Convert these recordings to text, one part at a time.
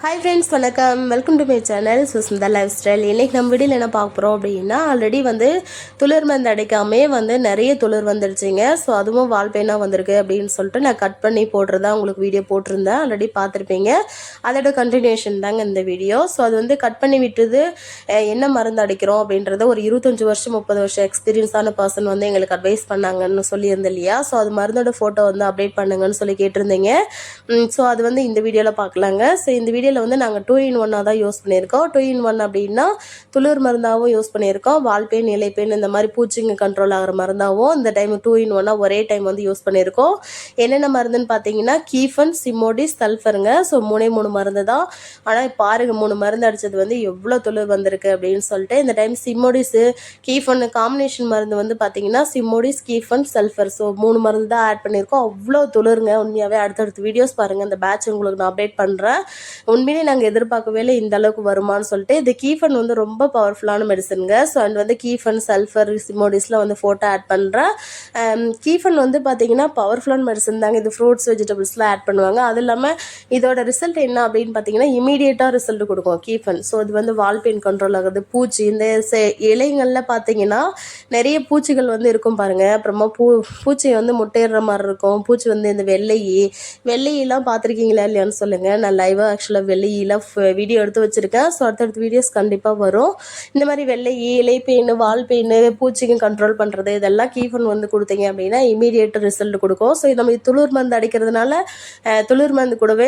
Hi friends, வணக்கம். Welcome to my channel Sushmita life style. இன்றைக்கி நம்ம வீடியோவில் என்ன பார்க்க போகிறோம் அப்படின்னா, ஆல்ரெடி துளிர் மருந்து அடைக்காமே நிறைய துளிர் வந்துடுச்சிங்க. ஸோ அதுவும் வால் பெயினாக வந்திருக்கு அப்படின்னு சொல்லிட்டு நான் கட் பண்ணி போடுறதா உங்களுக்கு வீடியோ போட்டிருந்தேன். ஆல்ரெடி பார்த்துருப்பீங்க. அதோட கண்டினியூஷன் தாங்க இந்த வீடியோ. ஸோ அது கட் பண்ணி விட்டுது என்ன மருந்து அடிக்கிறோம் அப்படின்றத ஒரு 25 வருஷம் 30 வருஷம் எக்ஸ்பீரியன்ஸான பர்சன் எங்களுக்கு அட்வைஸ் பண்ணாங்கன்னு சொல்லியிருந்தேன் இல்லையா. ஸோ அது மருந்தோட ஃபோட்டோ அப்டேட் பண்ணுங்கன்னு சொல்லி கேட்டிருந்தீங்க. ஸோ அது இந்த வீடியோவில் பார்க்கலாங்க. ஸோ இந்த வீடியோவில் நாங்கள் 2-in-1 தான் யூஸ் பண்ணியிருக்கோம். 2-in-1 அப்படின்னா துளிர் மருந்தாகவும் யூஸ் பண்ணியிருக்கோம், வால் பெயின் இலை பெயின் இந்த மாதிரி பூச்சிங்க கண்ட்ரோல் ஆகிற மருந்தாகவும் இந்த டைம் 2-in-1 ஒரே டைம் யூஸ் பண்ணியிருக்கோம். என்னென்ன மருந்துன்னு பார்த்தீங்கன்னா கீஃபன், சிமோடிஸ், சல்ஃபருங்க. ஸோ 3 மருந்து தான். ஆனால் பாருங்கள் 3 மருந்து அடித்தது எவ்வளோ துளிர் வந்திருக்கு அப்படின்னு சொல்லிட்டு. இந்த டைம் சிமோடிஸு கீஃபன் காம்பினேஷன் மருந்து பார்த்தீங்கன்னா சிமோடிஸ், கீஃபன், சல்ஃபர். ஸோ 3 மருந்து தான் ஆட் பண்ணியிருக்கோம். அவ்வளோ துளிருங்க. உண்மையாகவே அடுத்தடுத்து வீடியோஸ் பாருங்கள். இந்த பேட்ச் உங்களுக்கு நான் அப்டேட் பண்ணுறேன். உண்மையிலே நாங்கள் எதிர்பார்க்கவே இல்லை இந்த அளவுக்கு வருமானு சொல்லிட்டு. இது கீஃபன் ரொம்ப பவர்ஃபுல்லான மெடிசனுங்க. ஸோ அண்ட் கீஃபன், சல்ஃபர், சிமோடிஸில் ஃபோட்டோ ஆட் பண்ணுறேன். கீஃபன் பார்த்தீங்கன்னா பவர்ஃபுல்லான மெடிசன் தாங்க. இது ஃப்ரூட்ஸ் வெஜிடபிள்ஸ்லாம் ஆட் பண்ணுவாங்க. அது இல்லாமல் இதோட ரிசல்ட் என்ன அப்படின்னு பார்த்தீங்கன்னா இமீடியட்டாக ரிசல்ட் கொடுக்கும் கீஃபன். ஸோ இது வால் பெயின் கண்ட்ரோல் ஆகுது. பூச்சி இந்த இலைங்களில் பார்த்தீங்கன்னா நிறைய பூச்சிகள் இருக்கும் பாருங்கள். அப்புறமா பூச்சி முட்டையிடுற மாதிரி இருக்கும். பூச்சி இந்த வெள்ளையெல்லாம் பார்த்துருக்கீங்களா இல்லையான்னு சொல்லுங்கள். நான் லைவாக ஆக்சுவலாக வெள்ளையில வீடியோ எடுத்து வச்சுருக்கேன். ஸோ அடுத்தடுத்த வீடியோஸ் கண்டிப்பாக வரும். இந்த மாதிரி இலை பெயின், வால் பெயின், பூச்சிக்கு கண்ட்ரோல் பண்ணுறது இதெல்லாம் கீஃபன் கொடுத்தீங்க அப்படின்னா இமீடியட் ரிசல்ட் கொடுக்கும். ஸோ நம்ம துளிர் மருந்து அடிக்கிறதுனால துளிர் மருந்து கூடவே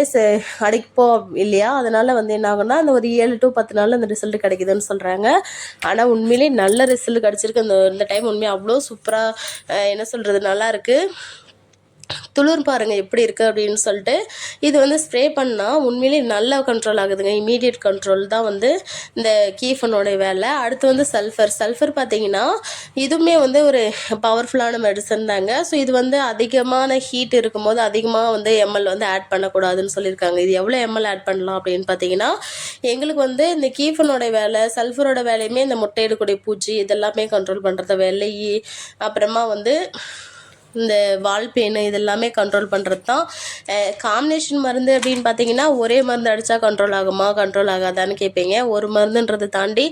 அடிப்போம் இல்லையா. அதனால் என்ன ஆகும்னா அந்த ஒரு 7 to 10 நாள் அந்த ரிசல்ட் கிடைக்குதுன்னு சொல்கிறாங்க. ஆனால் உண்மையிலே நல்ல ரிசல்ட் கிடச்சிருக்கு. இந்த டைம் உண்மையாக அவ்வளோ சூப்பராக என்ன சொல்கிறது நல்லா இருக்குது. துளிர் பாருங்கள் எப்படி இருக்குது அப்படின்னு சொல்லிட்டு. இது ஸ்ப்ரே பண்ணால் உண்மையிலே நல்லா கண்ட்ரோல் ஆகுதுங்க. இமீடியட் கண்ட்ரோல் தான் இந்த கீஃபனோட வேலை. அடுத்து சல்ஃபர் பார்த்தீங்கன்னா இதுவுமே ஒரு பவர்ஃபுல்லான மெடிசன் தாங்க. ஸோ இது அதிகமான ஹீட் இருக்கும்போது அதிகமாக எம்எல் ஆட் பண்ணக்கூடாதுன்னு சொல்லியிருக்காங்க. இது எவ்வளோ எம்எல் ஆட் பண்ணலாம் அப்படின்னு பார்த்தீங்கன்னா எங்களுக்கு இந்த கீஃபனோட வேலை, சல்ஃபரோட வேலையுமே இந்த முட்டையிடக்கூடிய பூச்சி இதெல்லாமே கண்ட்ரோல் பண்ணுறது வேலை. அப்புறமா இந்த வால் பெயின் இதெல்லாமே கண்ட்ரோல் பண்ணுறது தான். காம்பினேஷன் மருந்து அப்படின்னு பார்த்தீங்கன்னா ஒரே மருந்து அடித்தா கண்ட்ரோல் ஆகுமா கண்ட்ரோல் ஆகாதான்னு கேட்பீங்க. ஒரு மருந்துன்றதை தாண்டி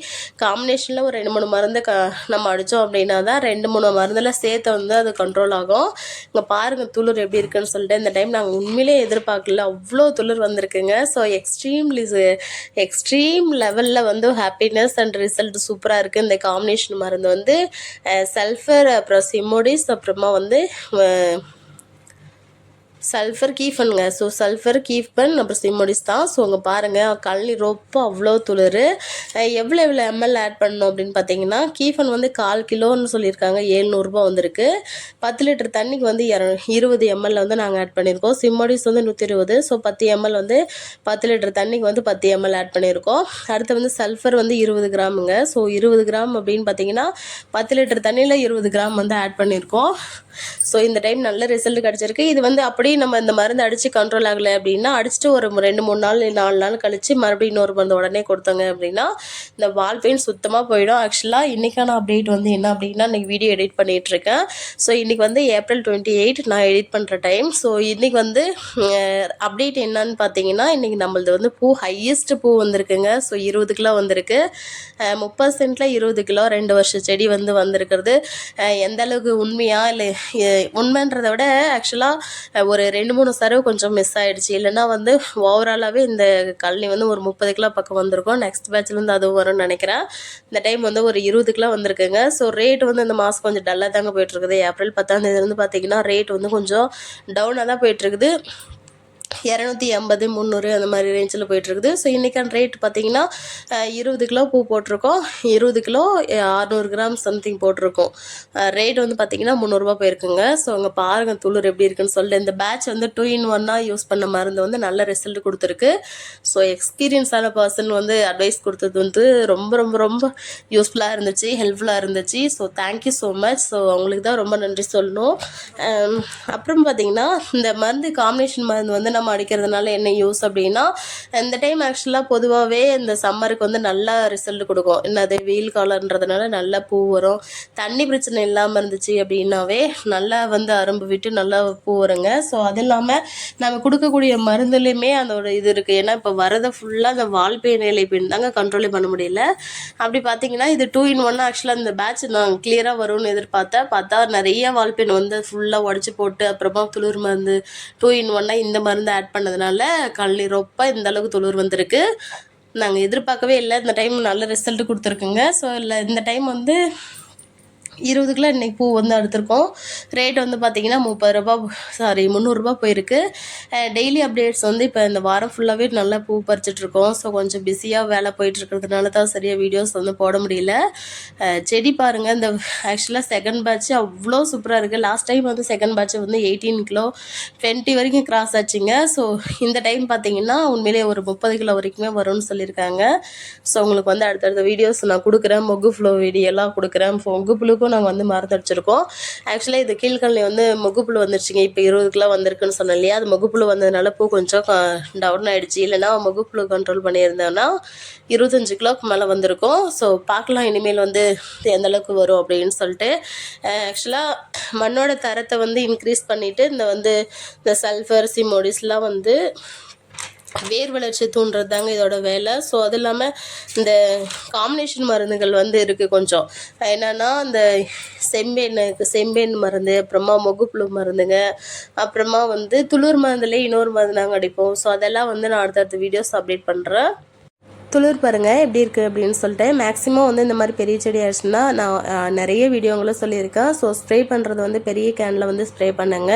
காம்பினேஷனில் ஒரு 2-3 மருந்து நம்ம அடித்தோம் அப்படின்னா தான் 2-3 மருந்தில் சேர்த்து அது கண்ட்ரோல் ஆகும். இங்கே பாருங்கள் துளிர் எப்படி இருக்குன்னு சொல்லிட்டு. இந்த டைம் நாங்கள் உண்மையிலே எதிர்பார்க்கல, அவ்வளோ துளிர் வந்திருக்குங்க. ஸோ எக்ஸ்ட்ரீம் லெவலில் ஹாப்பினஸ் அண்ட் ரிசல்ட் சூப்பராக இருக்குது. இந்த காம்பினேஷன் மருந்து சல்ஃபர், அப்புறம் சிமோடிஸ், அப்புறமா சல்ஃபர் கீஃபனுங்க. ஸோ சல்ஃபர் கீஃபன் அப்புறம் சிமோடிஸ் தான். ஸோ அங்கே பாருங்கள் கழனி ரொம்ப அவ்வளோ துளிர். எவ்வளோ எம்எல் ஆட் பண்ணணும் அப்படின்னு பார்த்தீங்கன்னா கீஃபன் 1/4 கிலோன்னு சொல்லியிருக்காங்க. 700 வந்திருக்கு. 10 லிட்டர் தண்ணிக்கு 20 எம்எல் நாங்கள் ஆட் பண்ணியிருக்கோம். சிமோடிஸ் 120. ஸோ 10 எம்எல் 10 லிட்டர் தண்ணிக்கு 10 எம்எல் ஆட் பண்ணியிருக்கோம். அடுத்து சல்ஃபர் 20 கிராமுங்க. ஸோ 20 கிராம் அப்படின்னு பார்த்தீங்கன்னா 10 லிட்டர் தண்ணியில் 20 கிராம் ஆட் பண்ணியிருக்கோம். ஸோ இந்த டைம் நல்ல ரிசல்ட் கிடச்சிருக்கு. இது அப்படியே நம்ம இந்த மருந்து அடித்து கண்ட்ரோல் ஆகலை அப்படின்னா அடிச்சுட்டு ஒரு 2-3 நாள் 4 நாள் கழித்து மறுபடியும் இன்னொரு மருந்து உடனே கொடுத்தாங்க அப்படின்னா இந்த வால் பெயின் சுத்தமாக போயிடும். ஆக்சுவலாக இன்றைக்கான அப்டேட் என்ன அப்படின்னா இன்றைக்கி வீடியோ எடிட் பண்ணிகிட்ருக்கேன். ஸோ இன்றைக்கி April 28 நான் எடிட் பண்ணுற டைம். ஸோ இன்றைக்கி அப்டேட் என்னன்னு பார்த்தீங்கன்னா இன்றைக்கி நம்மளது பூ ஹையஸ்ட் பூ வந்திருக்குங்க. ஸோ 20 கிலோ வந்திருக்கு. 30 சென்ட்டில் 20 கிலோ 2 வருஷம் செடி வந்திருக்கிறது. எந்த அளவுக்கு உண்மையாக இல்லை உண்மைன்றதை விட ஆக்சுவலாக ஒரு 2-3 சரவு கொஞ்சம் மிஸ் ஆகிடுச்சு. இல்லைன்னா ஓவராலாகவே இந்த கழனி ஒரு 30 கிலோ பக்கம் வந்திருக்கும். நெக்ஸ்ட் பேட்ச்லேருந்து அதுவும் வரும்னு நினைக்கிறேன். இந்த டைம் ஒரு 20 கிலோ வந்திருக்குங்க. ஸோ ரேட் இந்த மாதம் கொஞ்சம் டல்லாக தாங்க போயிட்டுருக்குது. April 10 பார்த்தீங்கன்னா ரேட் கொஞ்சம் டவுனாக தான் போயிட்டுருக்குது. 280, 300 அந்த மாதிரி ரேஞ்சில் போயிட்டுருக்குது. ஸோ இன்றைக்கான ரேட் பார்த்தீங்கன்னா 20 கிலோ பூ போட்டிருக்கோம். 20 கிலோ 600 கிராம் சம்திங் போட்டிருக்கோம். ரேட் பார்த்தீங்கன்னா 300 போயிருக்குங்க. ஸோ அங்கே பாருங்கள் துளிர் எப்படி இருக்குன்னு சொல்லிட்டு. இந்த பேட்ச் 2-in-1 யூஸ் பண்ண மருந்து நல்ல ரிசல்ட் கொடுத்துருக்கு. ஸோ எக்ஸ்பீரியன்ஸான பர்சன் அட்வைஸ் கொடுத்தது ரொம்ப ரொம்ப ரொம்ப யூஸ்ஃபுல்லாக இருந்துச்சு, ஹெல்ப்ஃபுல்லாக இருந்துச்சு. So thank you so much. So அவங்களுக்கு தான் ரொம்ப நன்றி சொல்லணும். அப்புறம் பார்த்தீங்கன்னா இந்த மருந்து காம்பினேஷன் மருந்து வந்து நம்ம அடிக்கிறதுனால என்ன யூஸ் அப்படின்னா, இந்த டைம் ஆக்சுவலாக பொதுவாகவே இந்த சம்மருக்கு வந்து நல்லா ரிசல்ட் கொடுக்கும். என்னது வெயில் காலன்றதுனால நல்லா பூ வரும். தண்ணி பிரச்சனை இல்லாமல் இருந்துச்சு அப்படின்னாவே நல்லா வந்து அரும்பு விட்டு நல்லா பூ வருங்க. ஸோ அது இல்லாமல் நம்ம கொடுக்கக்கூடிய மருந்துலேயுமே அதோட இது இருக்குது. ஏன்னா இப்போ வரதை ஃபுல்லாக அந்த வால்பேன் இலைப்பேன் தாங்க கண்ட்ரோலே பண்ண முடியல. அப்படி பார்த்தீங்கன்னா இது 2 in 1 ஆக்சுவலாக இந்த பேட்ச் நான் கிளியராக வரும்னு எதிர்பார்த்தேன். பார்த்தா நிறைய வால்பேன் வந்து ஃபுல்லாக உடச்சி போட்டு அப்புறமா துளிர் மருந்து 2 in 1 இந்த மருந்து ஆட் பண்ணதுனால கழனி ரொப்ப இந்த அளவுக்கு துளிர் வந்திருக்கு. நாங்கள் எதிர்பார்க்கவே இல்லை. இந்த டைம் நல்ல ரிசல்ட் கொடுத்துருக்குங்க. ஸோ இல்லை இந்த டைம் வந்து 20 கிலோ இன்றைக்கி பூ வந்து எடுத்திருக்கோம். ரேட் வந்து பார்த்திங்கன்னா 300 போயிருக்கு. டெய்லி அப்டேட்ஸ் வந்து இப்போ இந்த வாரம் ஃபுல்லாகவே நல்லா பூ பறிச்சிட்ருக்கோம். ஸோ கொஞ்சம் பிஸியாக வேலை போயிட்டுருக்கிறதுனால தான் சரியாக வீடியோஸ் வந்து போட முடியல. செடி பாருங்கள், இந்த ஆக்சுவலாக செகண்ட் பேட்ச் அவ்வளோ சூப்பராக இருக்குது. லாஸ்ட் டைம் வந்து செகண்ட் பேட்ச் வந்து 18 கிலோ 20 வரைக்கும் கிராஸ் ஆச்சுங்க. ஸோ இந்த டைம் பார்த்திங்கன்னா உண்மையிலேயே ஒரு 30 கிலோ வரைக்குமே வரும்னு சொல்லியிருக்காங்க. ஸோ உங்களுக்கு வந்து அடுத்தடுத்த வீடியோஸ் நான் கொடுக்குறேன். மொக்கு ஃப்ளோ வீடியோலாம் கொடுக்குறேன். மொக்கு புழுக்கும் நாங்கள் வந்து மருந்து அடிச்சிருக்கோம். ஆக்சுவலாக இது கீழ்கல்னி வந்து மொக்குப்புழு வந்துருச்சுங்க. இப்போ 20 கிலோ வந்திருக்குன்னு சொன்னேன் இல்லையா, அது மொக்குப்புழு வந்ததுனால பூ கொஞ்சம் டவுன் ஆகிடுச்சு. இல்லைனா மொக்குப்புழு கண்ட்ரோல் பண்ணியிருந்தோன்னா 25 கிலோக்கு மேலே வந்திருக்கும். ஸோ பார்க்கலாம் இனிமேல் வந்து எந்த அளவுக்கு வரும் அப்படின்னு சொல்லிட்டு. ஆக்சுவலாக மண்ணோட தரத்தை வந்து இன்க்ரீஸ் பண்ணிவிட்டு இந்த சல்ஃபர் சிமோடிஸ்லாம் வந்து வேர் வளர்ச்சி தூண்டுறது தாங்க இதோட வேலை. ஸோ அது இல்லாமல் இந்த காம்பினேஷன் மருந்துகள் வந்து இருக்குது கொஞ்சம். என்னென்னா இந்த செம்பேன் மருந்து, அப்புறமா மொகுப்புழு மருந்துங்க, அப்புறமா வந்து துளிர் மருந்துலேயே இன்னொரு மருந்து நாங்கள் அடிப்போம். ஸோ அதெல்லாம் வந்து நான் அடுத்தடுத்த வீடியோஸ் அப்டேட் பண்ணுறேன். துளிர் பாருங்கள் எப்படி இருக்குது அப்படின்னு சொல்லிட்டு. மேக்ஸிமம் வந்து இந்த மாதிரி பெரிய செடி ஆயிடுச்சுன்னா நான் நிறைய வீடியோங்களும் சொல்லியிருக்கேன். ஸோ ஸ்ப்ரே பண்ணுறது வந்து பெரிய கேனில் வந்து ஸ்ப்ரே பண்ணுங்க,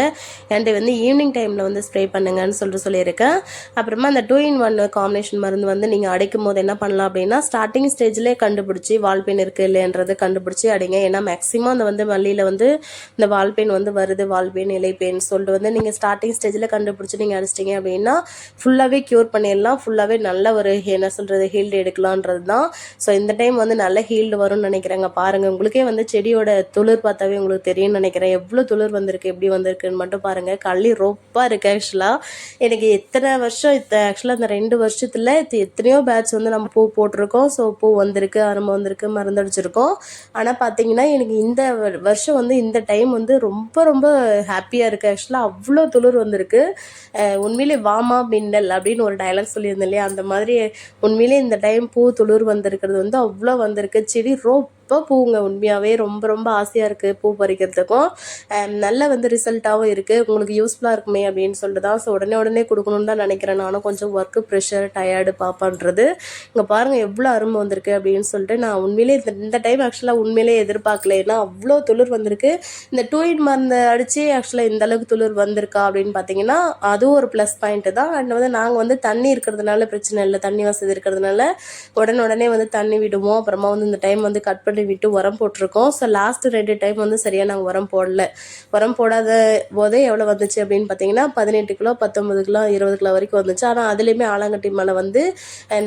அண்ட் வந்து ஈவினிங் டைமில் வந்து ஸ்ப்ரே பண்ணுங்கன்னு சொல்லியிருக்கேன். அப்புறமா அந்த 2 in 1 காம்பினேஷன் மருந்து வந்து நீங்கள் அடைக்கும் போது என்ன பண்ணலாம் அப்படின்னா, ஸ்டார்டிங் ஸ்டேஜ்லேயே கண்டுபிடிச்சி வால்பெயின் இருக்குது இல்லைன்றது கண்டுபிடிச்சி அடிங்க. ஏன்னா மேக்ஸிமம் அந்த வந்து மல்லியில் வந்து இந்த வால்பெயின் வந்து வருது, வால்பெயின் இலைப்பெயின் சொல்லிட்டு வந்து நீங்கள் ஸ்டார்டிங் ஸ்டேஜில் கண்டுபிடிச்சி நீங்கள் அடிச்சிட்டிங்க அப்படின்னா ஃபுல்லாகவே க்யூர் பண்ணிடலாம். ஃபுல்லாகவே நல்ல ஒரு என்ன சொல்கிறது ஹீல்டு எடுக்கலான்றது தான். ஸோ இந்த டைம் வந்து நல்ல ஹீல்டு வரும்னு நினைக்கிறேங்க. பாருங்கள், உங்களுக்கே வந்து செடியோட துளிர் பார்த்தாவே உங்களுக்கு தெரியும்னு நினைக்கிறேன். எவ்வளோ துளிர் வந்திருக்கு, எப்படி வந்திருக்குன்னு மட்டும் பாருங்கள். கள்ளி ரொப்பாக இருக்குது. ஆக்சுவலாக எனக்கு எத்தனை வருஷம் ஆக்சுவலாக இந்த 2 வருஷத்தில் எத்தனையோ பேட்ச் வந்து நம்ம பூ போட்டிருக்கோம். ஸோ பூ வந்திருக்கு, அரும்பு வந்திருக்கு, மருந்தடிச்சிருக்கோம். ஆனால் பார்த்தீங்கன்னா எனக்கு இந்த வருஷம் வந்து இந்த டைம் வந்து ரொம்ப ரொம்ப ஹாப்பியாக இருக்குது. ஆக்சுவலாக அவ்வளோ துளிர் வந்திருக்கு. உண்மையிலே வாமா மின்னல் அப்படின்னு ஒரு டைலாக் சொல்லியிருந்தேன் இல்லையா, அந்த மாதிரி உண்மையிலே இந்த டைம் பூ துளிர் வந்திருக்கிறது வந்து அவ்வளோ வந்திருக்கு. செடி பூங்க. உண்மையாகவே ரொம்ப ரொம்ப ஆசையாக இருக்குது பூ பறிக்கிறதுக்கும். நல்ல வந்து ரிசல்ட்டாகவும் இருக்குது. உங்களுக்கு யூஸ்ஃபுல்லாக இருக்குமே அப்படின்னு சொல்லிட்டு தான். ஸோ உடனே கொடுக்கணுன்னு தான் நினைக்கிறேன். நானும் கொஞ்சம் ஒர்க்கு ப்ரெஷர் டயர்டு பாப்பான்றது. இங்கே பாருங்கள் எவ்வளோ அரும்பு வந்திருக்கு அப்படின்னு சொல்லிட்டு. நான் உண்மையிலே இந்த டைம் ஆக்சுவலாக உண்மையிலே எதிர்பார்க்கல. ஏன்னா அவ்வளோ துளிர் வந்திருக்கு. இந்த 2 in மருந்து அடித்து ஆக்சுவலாக இந்த அளவுக்கு துளிர் வந்திருக்கா அப்படின்னு பார்த்தீங்கன்னா அதுவும் ஒரு ப்ளஸ் பாயிண்ட்டு தான். அண்ட் வந்து நாங்கள் வந்து தண்ணி இருக்கிறதுனால பிரச்சனை இல்லை, தண்ணி வசதி இருக்கிறதுனால உடனே வந்து தண்ணி விடுவோம். அப்புறமா வந்து இந்த டைம் வந்து கட் பண்ணி விட்டு உரம் போட்டிருக்கோம். ஸோ லாஸ்ட்டு 2 டைம் வந்து சரியாக நாங்கள் உரம் போடல. உரம் போடாத போதே எவ்வளோ வந்துச்சு அப்படின்னு பார்த்தீங்கன்னா 18 கிலோ 19 கிலோ 20 கிலோ வரைக்கும் வந்துச்சு. ஆனால் அதுலேயுமே ஆலங்கட்டி மலை வந்து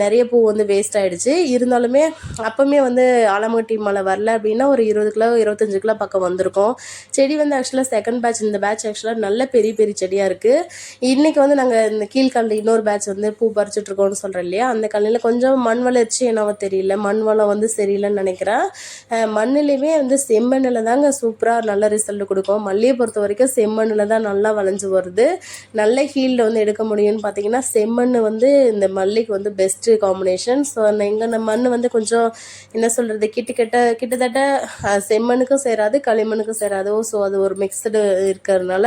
நிறைய பூ வந்து வேஸ்ட் ஆகிடுச்சு. இருந்தாலுமே அப்போவுமே வந்து ஆலங்கட்டி மலை வரல அப்படின்னா ஒரு 20 கிலோ 25 கிலோ பக்கம் வந்திருக்கும். செடி வந்து ஆக்சுவலாக செகண்ட் பேட்ச், இந்த பேட்ச் ஆக்சுவலாக நல்ல பெரிய பெரிய செடியாக இருக்குது. இன்றைக்கி வந்து நாங்கள் இந்த கீழ்கல்லில் இன்னொரு பேட்ச் வந்து பூ பறிச்சுட்ருக்கோம்னு சொல்கிறேன் இல்லையா, அந்த கல்லில் கொஞ்சம் மண் வளர்ச்சி என்னவோ தெரியல, மண் வளம் வந்து சரியில்லைன்னு நினைக்கிறேன். மண்ணுலேயுமே வந்து செம்மண்ணில் தாங்க சூப்பராக நல்ல ரிசல்ட் கொடுக்கும். மல்லியை பொறுத்த வரைக்கும் செம்மண்ணில் தான் நல்லா வளைஞ்சு வருது. நல்ல ஹீல்டு வந்து எடுக்க முடியும்னு பார்த்தீங்கன்னா செம்மண் வந்து இந்த மல்லிக்கு வந்து பெஸ்ட்டு காம்பினேஷன். ஸோ எங்கள் மண் வந்து கொஞ்சம் என்ன சொல்கிறது கிட்டத்தட்ட செம்மண்ணுக்கும் சேராது களிமண்ணுக்கும் சேராதோ. ஸோ அது ஒரு மிக்சடு இருக்கிறதுனால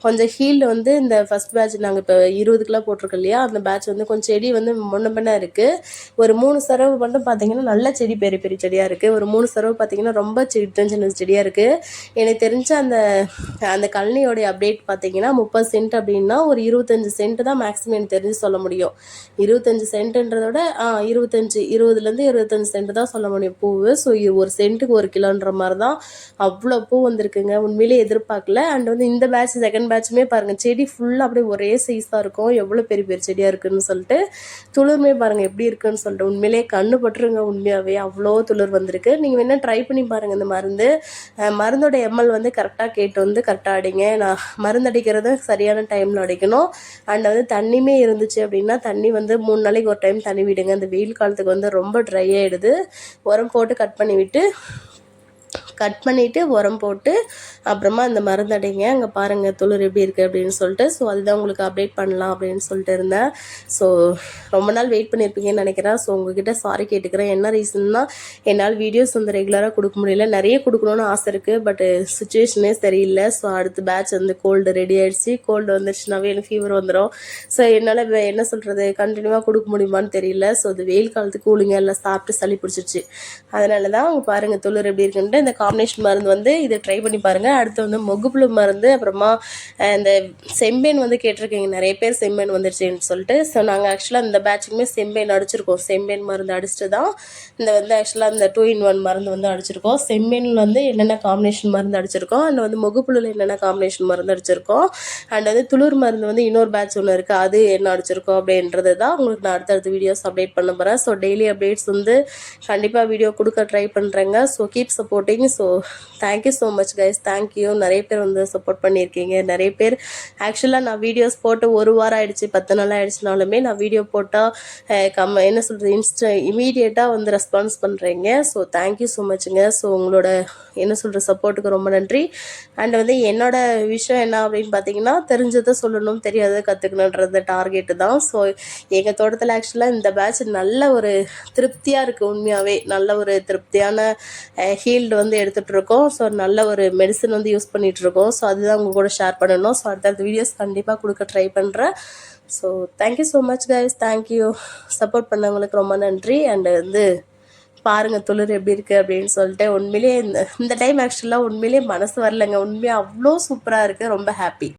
கொஞ்சம் ஹீல்டு வந்து இந்த ஃபஸ்ட் பேட்ச் நாங்கள் இப்போ 20 கிலோ போட்டிருக்கோம் இல்லையா, அந்த பேட்ச் வந்து கொஞ்சம் செடி வந்து முன்ன இருக்குது. ஒரு 3 சரவு மட்டும் பார்த்தீங்கன்னா நல்ல செடி பெரிய பெரிய செடியாக இருக்குது. ஒரு 3 சரவு பார்த்தீங்கன்னா ரொம்ப சின்ன செடியாக இருக்குது. எனக்கு தெரிஞ்ச அந்த கழனியோடைய அப்டேட் பார்த்தீங்கன்னா 30 சென்ட் அப்படின்னா ஒரு 25 சென்ட் தான் மேக்ஸிமம் எனக்கு தெரிஞ்சு சொல்ல முடியும். 25 சென்ட்டுன்றதோட 20லேருந்து 25 சென்ட் தான் சொல்ல முடியும் பூவு. ஸோ ஒரு சென்ட்டுக்கு 1 கிலோன்ற மாதிரி தான் அவ்வளோ பூ வந்திருக்குங்க. உண்மையிலே எதிர்பார்க்கல. அண்ட் வந்து இந்த பேட்ச் செகண்ட் பேட்சுமே பாருங்கள் செடி ஃபுல்லாக அப்படியே ஒரே சைஸாக இருக்கும். எவ்வளோ பெரிய பெரிய செடியாக இருக்குதுன்னு சொல்லிட்டு. துளிர்மே பாருங்கள் எப்படி இருக்குன்னு சொல்லிட்டு உண்மையிலே கண்ணு பட்டுருங்க. உண்மையாகவே அவ்வளோ துளிர் வந்திருக்கு. நீங்கள் வேணால் ட்ரை பண்ணி பாருங்கள் இந்த மருந்து. மருந்தோட எம்எல் வந்து கரெக்டாக கேட்டு வந்து கரெக்டாக அடிங்க. நான் மருந்து அடிக்கிறத சரியான டைமில் அடிக்கணும். அண்ட் வந்து தண்ணியுமே இருந்துச்சு அப்படின்னா தண்ணி வந்து 3 நாளைக்கு ஒரு டைம் தண்ணி விடுங்க. அந்த வெயில் காலத்துக்கு வந்து ரொம்ப ட்ரை ஆகிடுது. உரம் போட்டு கட் பண்ணிவிட்டு உரம் போட்டு அப்புறமா அந்த மருந்து அடிங்க. அங்கே பாருங்கள் துளிர் எப்படி இருக்குது அப்படின்னு சொல்லிட்டு. ஸோ அதுதான் உங்களுக்கு அப்டேட் பண்ணலாம் அப்படின்னு சொல்லிட்டு இருந்தேன். ஸோ ரொம்ப நாள் வெயிட் பண்ணியிருப்பீங்கன்னு நினைக்கிறேன். ஸோ உங்ககிட்ட சாரி கேட்டுக்கிறேன். என்ன ரீசன்னா என்னால் வீடியோஸ் வந்து ரெகுலராக கொடுக்க முடியல. நிறைய கொடுக்கணுன்னு ஆசை இருக்குது, பட் சுச்சுவேஷனே சரியில்லை. ஸோ அடுத்த பேட்ச் வந்து கோல்டு ரெடி ஆகிடுச்சு. கோல்டு வந்துடுச்சுனாவே எனக்கு ஃபீவர் வந்துடும். ஸோ என்னால் என்ன சொல்கிறது, கண்டினியூவாக கொடுக்க முடியுமான்னு தெரியல. ஸோ அது வெயில் காலத்துக்கு கூலிங்க எல்லாம் சாப்பிட்டு சளி பிடிச்சிருச்சு. அதனால தான் அவங்க பாருங்கள் துளிர் எப்படி இருக்குன்ட்டு இந்த காம்பினேஷன் மருந்து வந்து இதை ட்ரை பண்ணி பாருங்கள். அடுத்து வந்து மொகுப்புழு மருந்து, அப்புறமா இந்த செம்பேன் வந்து கேட்டிருக்கீங்க நிறைய பேர், செம்பேன் வந்துருச்சுன்னு சொல்லிட்டு. ஸோ நாங்கள் ஆக்சுவலாக இந்த பேட்சுக்குமே செம்பேன் அடிச்சிருக்கோம். செம்பேன் மருந்து அடிச்சுட்டு தான் இந்த வந்து ஆக்சுவலாக இந்த 2-in-1 மருந்து வந்து அடிச்சிருக்கோம். செம்பேனில் வந்து என்னென்ன காம்பினேஷன் மருந்து அடிச்சிருக்கோம், அண்ட் வந்து மொகுப்புழுல என்னென்ன காம்பினேஷன் மருந்து அடிச்சிருக்கோம், அண்ட் வந்து துளிர் மருந்து வந்து இன்னொரு பேட்ச் ஒன்று இருக்குது, அது என்ன அடிச்சிருக்கோம் அப்படின்றது தான் உங்களுக்கு நான் அடுத்தடுத்த வீடியோஸ் அப்டேட் பண்ண போகிறேன். ஸோ டெய்லி அப்டேட்ஸ் வந்து கண்டிப்பாக வீடியோ கொடுக்க ட்ரை பண்ணுறேங்க. So keep supporting. So thank you so much guys, thank you. நிறைய பேர் வந்து சப்போர்ட் பண்ணியிருக்கீங்க. நிறைய பேர் ஆக்சுவலாக நான் வீடியோஸ் போட்டு 1 வாரம் ஆகிடுச்சு, 10 நாள் ஆகிடுச்சுனாலுமே நான் வீடியோ போட்டால் என்ன சொல்கிறது, இமீடியட்டாக வந்து ரெஸ்பான்ஸ் பண்ணுறீங்க. ஸோ தேங்க்யூ ஸோ மச்சுங்க. ஸோ உங்களோட என்ன சொல்கிற சப்போர்ட்டுக்கு ரொம்ப நன்றி. அண்ட் வந்து என்னோட விஷயம் என்ன அப்படின்னு பார்த்தீங்கன்னா, தெரிஞ்சதை சொல்லணும், தெரியாததை கற்றுக்கணுன்றது டார்கெட்டு தான். ஸோ எங்கள் தோட்டத்தில் ஆக்சுவலாக இந்த பேட்ச் நல்ல ஒரு திருப்தியாக இருக்குது. உண்மையாகவே நல்ல ஒரு திருப்தியான ஹீல்டு வந்து எடுத்துகிட்டு இருக்கோம். ஸோ நல்ல ஒரு மெடிசன் வந்து யூஸ் பண்ணிகிட்ருக்கோம். ஸோ அதுதான் உங்கள் கூட ஷேர் பண்ணணும். ஸோ அடுத்தடுத்த வீடியோஸ் கண்டிப்பாக கொடுக்க ட்ரை பண்ணுறேன். So thank you so much guys, thank you. Support பண்ணவங்களுக்கு ரொம்ப நன்றி. அண்டு வந்து பாருங்கள் துளிர் எப்படி இருக்குது அப்படின்னு சொல்லிட்டு. உண்மையிலேயே இந்த டைம் ஆக்சுவலாக உண்மையிலேயே மனசு வரலைங்க. உண்மையாக அவ்வளோ சூப்பராக இருக்குது. ரொம்ப ஹாப்பி.